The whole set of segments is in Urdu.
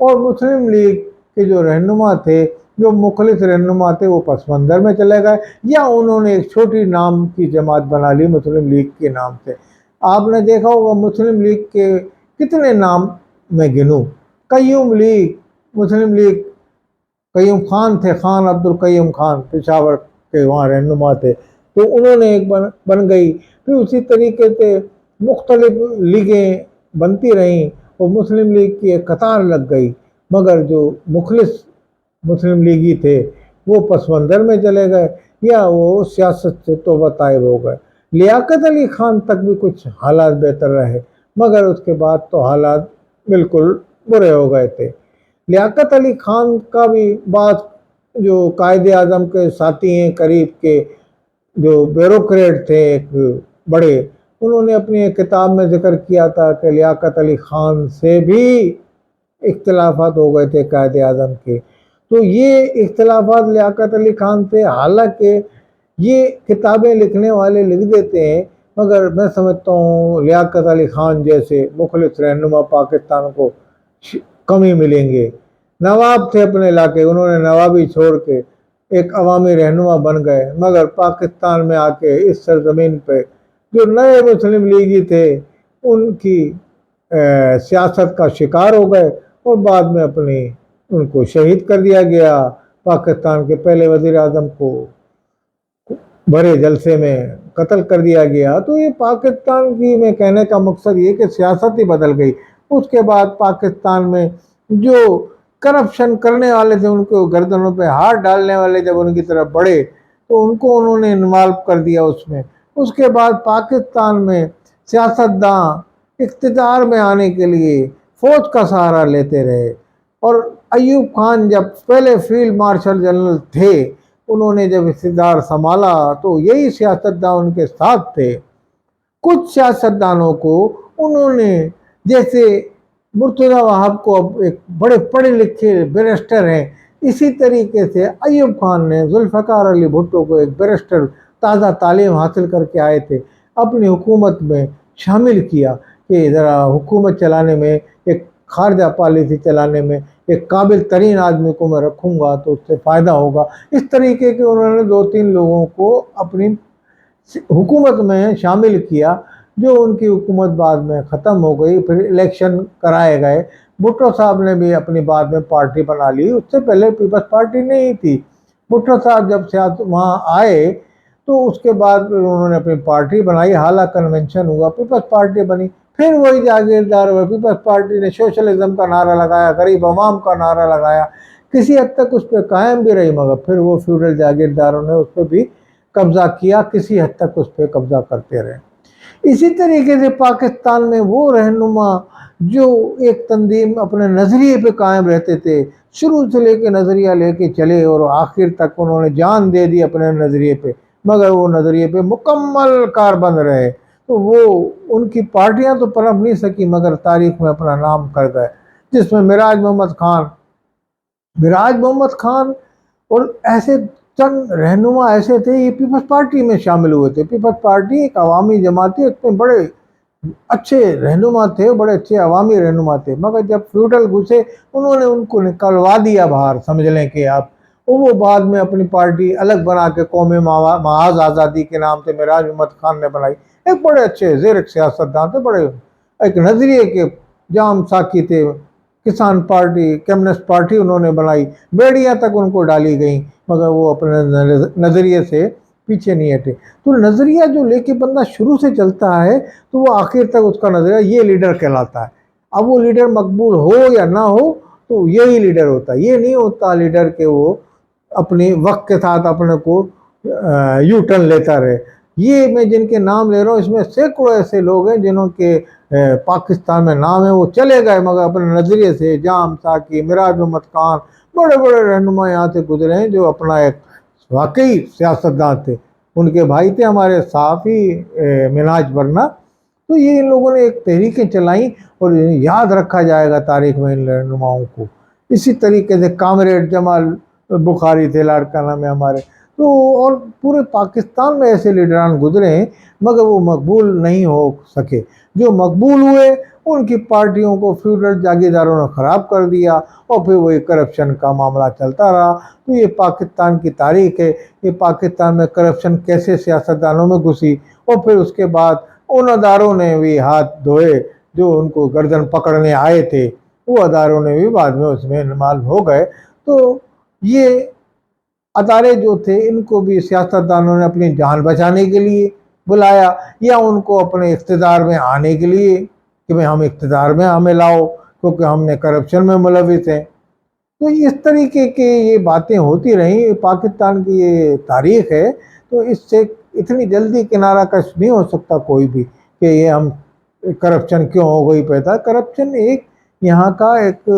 اور مسلم لیگ کے جو رہنما تھے، جو مخلص رہنما تھے، وہ پس منظر میں چلے گئے، یا انہوں نے ایک چھوٹی نام کی جماعت بنا لی مسلم لیگ کے نام سے۔ آپ نے دیکھا ہوگا مسلم لیگ کے کتنے نام میں گنوں، قیوم لیگ، مسلم لیگ، قیوم خان تھے، خان عبد القیوم خان، پشاور کے وہاں رہنما تھے، تو انہوں نے ایک بن گئی۔ پھر اسی طریقے سے مختلف لیگیں بنتی رہیں اور مسلم لیگ کی ایک قطار لگ گئی، مگر جو مخلص مسلم لیگی تھے وہ پس منظر میں چلے گئے، یا وہ سیاست سے توبہ طائب ہو گئے۔ لیاقت علی خان تک بھی کچھ حالات بہتر رہے، مگر اس کے بعد تو حالات بالکل برے ہو گئے تھے۔ لیاقت علی خان کا بھی بعض جو قائد اعظم کے ساتھی ہیں قریب کے، جو بیوروکریٹ تھے ایک بڑے، انہوں نے اپنی ایک کتاب میں ذکر کیا تھا کہ لیاقت علی خان سے بھی اختلافات ہو گئے تھے قائد اعظم کے۔ تو یہ اختلافات لیاقت علی خان سے، حالانکہ یہ کتابیں لکھنے والے لکھ دیتے ہیں، مگر میں سمجھتا ہوں لیاقت علی خان جیسے مخلص رہنما پاکستان کو کم ہی ملیں گے۔ نواب تھے اپنے علاقے، انہوں نے نوابی چھوڑ کے ایک عوامی رہنما بن گئے، مگر پاکستان میں آ کے اس سرزمین پہ جو نئے مسلم لیگی تھے ان کی سیاست کا شکار ہو گئے، اور بعد میں ان کو شہید کر دیا گیا۔ پاکستان کے پہلے وزیر اعظم کو بڑے جلسے میں قتل کر دیا گیا۔ تو یہ پاکستان کی، میں کہنے کا مقصد یہ کہ سیاست ہی بدل گئی۔ اس کے بعد پاکستان میں جو کرپشن کرنے والے تھے، ان کو گردنوں پہ ہاتھ ڈالنے والے جب ان کی طرف بڑھے تو ان کو انہوں نے انوالو کر دیا اس میں۔ اس کے بعد پاکستان میں سیاستداں اقتدار میں آنے کے لیے فوج کا سہارا لیتے رہے، اور ایوب خان جب پہلے فیلڈ مارشل جنرل تھے، انہوں نے جب اقتدار سنبھالا تو یہی سیاستداں ان کے ساتھ تھے۔ کچھ سیاستدانوں کو انہوں نے، جیسے مرتضیٰ وہاب کو اب ایک بڑے پڑھے لکھے بیرسٹر ہیں، اسی طریقے سے ایوب خان نے ذوالفقار علی بھٹو کو ایک بیرسٹر تازہ تعلیم حاصل کر کے آئے تھے، اپنی حکومت میں شامل کیا کہ ذرا حکومت چلانے میں، ایک خارجہ پالیسی چلانے میں ایک قابل ترین آدمی کو میں رکھوں گا تو اس سے فائدہ ہوگا۔ اس طریقے کے انہوں نے 2-3 لوگوں کو اپنی حکومت میں شامل کیا، جو ان کی حکومت بعد میں ختم ہو گئی۔ پھر الیکشن کرائے گئے، بھٹو صاحب نے بھی اپنی بعد میں پارٹی بنا لی، اس سے پہلے پیپلز پارٹی نہیں تھی۔ بھٹو صاحب جب وہاں آئے تو اس کے بعد انہوں نے اپنی پارٹی بنائی، حالہ کنونشن ہوا، پیپلز پارٹی بنی۔ پھر وہی جاگیردار ہوئے، پیپلز پارٹی نے سوشلزم کا نعرہ لگایا، غریب عوام کا نعرہ لگایا، کسی حد تک اس پہ قائم بھی رہی، مگر پھر وہ فیوڈل جاگیرداروں نے اس پہ بھی قبضہ کیا، کسی حد تک اس پہ قبضہ کرتے رہے۔ اسی طریقے سے پاکستان میں وہ رہنما جو ایک تنظیم اپنے نظریے پہ قائم رہتے تھے، شروع سے لے کے نظریہ لے کے چلے اور آخر تک انہوں نے جان دے دی اپنے نظریے پہ، مگر وہ نظریے پہ مکمل کاربند رہے، تو وہ ان کی پارٹیاں تو پنپ نہیں سکی، مگر تاریخ میں اپنا نام کر گئے، جس میں مراج محمد خان اور ایسے چند رہنما ایسے تھے، یہ پیپلز پارٹی میں شامل ہوئے تھے۔ پیپلز پارٹی ایک عوامی جماعت تھی، اس میں بڑے اچھے رہنما تھے، بڑے اچھے عوامی رہنما تھے، مگر جب فیوڈل گھسے انہوں نے ان کو نکلوا دیا باہر، سمجھ لیں کہ آپ، وہ بعد میں اپنی پارٹی الگ بنا کے قوم محاذ آزادی کے نام سے مراج محمد خان نے بنائی۔ ایک بڑے اچھے زیرک سیاستدان تھے، بڑے ایک نظریے کے جام ساکی تھے۔ کسان پارٹی، کمیونسٹ پارٹی انہوں نے بنائی، بیڑیاں تک ان کو ڈالی گئیں، مگر وہ اپنے نظریے سے پیچھے نہیں ہٹے۔ تو نظریہ جو لے کے بندہ شروع سے چلتا ہے تو وہ آخر تک اس کا نظریہ یہ لیڈر کہلاتا ہے۔ اب وہ لیڈر مقبول ہو یا نہ ہو تو یہی لیڈر ہوتا ہے، یہ نہیں ہوتا لیڈر کہ وہ اپنی وقت کے ساتھ اپنے کو یو ٹرن لیتا رہے۔ یہ میں جن کے نام لے رہا ہوں، اس میں سینکڑوں ایسے لوگ ہیں جنہوں کے پاکستان میں نام ہے، وہ چلے گئے مگر اپنے نظریے سے، جام ساکی، مراج محمد خان، بڑے بڑے رہنما یہاں سے گزرے ہیں جو اپنا ایک واقعی سیاستدان تھے۔ ان کے بھائی تھے ہمارے صحافی مناج برنا۔ تو یہ ان لوگوں نے ایک تحریکیں چلائیں اور یاد رکھا جائے گا تاریخ میں ان رہنماؤں کو۔ اسی طریقے سے کامریڈ جمال بخاری تھے، لاڑکانہ میں ہمارے۔ تو اور پورے پاکستان میں ایسے لیڈران گزرے ہیں مگر وہ مقبول نہیں ہو سکے. جو مقبول ہوئے ان کی پارٹیوں کو فیوڈل جاگیرداروں نے خراب کر دیا اور پھر وہی کرپشن کا معاملہ چلتا رہا. تو یہ پاکستان کی تاریخ ہے. یہ پاکستان میں کرپشن کیسے سیاستدانوں میں گھسی اور پھر اس کے بعد ان اداروں نے بھی ہاتھ دھوئے جو ان کو گردن پکڑنے آئے تھے. وہ اداروں نے بھی بعد میں اس میں انوالو ہو گئے. تو یہ ادارے جو تھے ان کو بھی سیاستدانوں نے اپنی جان بچانے کے لیے بلایا یا ان کو اپنے اقتدار میں آنے کے لیے کہ میں ہم اقتدار میں ہمیں لاؤ کیونکہ ہم نے کرپشن میں ملوث ہیں. تو اس طریقے کے یہ باتیں ہوتی رہیں. پاکستان کی یہ تاریخ ہے. تو اس سے اتنی جلدی کنارہ کش نہیں ہو سکتا کوئی بھی کہ یہ ہم کرپشن کیوں ہو گئی پیدا. کرپشن ایک یہاں کا ایک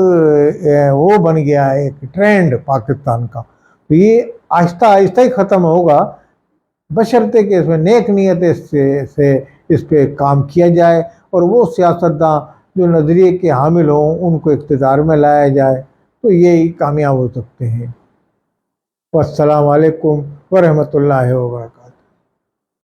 وہ بن گیا ہے ایک ٹرینڈ پاکستان کا. تو یہ آہستہ آہستہ ہی ختم ہوگا بشرطے کہ اس میں نیک نیت سے اس پہ کام کیا جائے اور وہ سیاستداں جو نظریے کے حامل ہوں ان کو اقتدار میں لایا جائے تو یہی کامیاب ہو سکتے ہیں. والسلام علیکم ورحمۃ اللہ وبرکاتہ.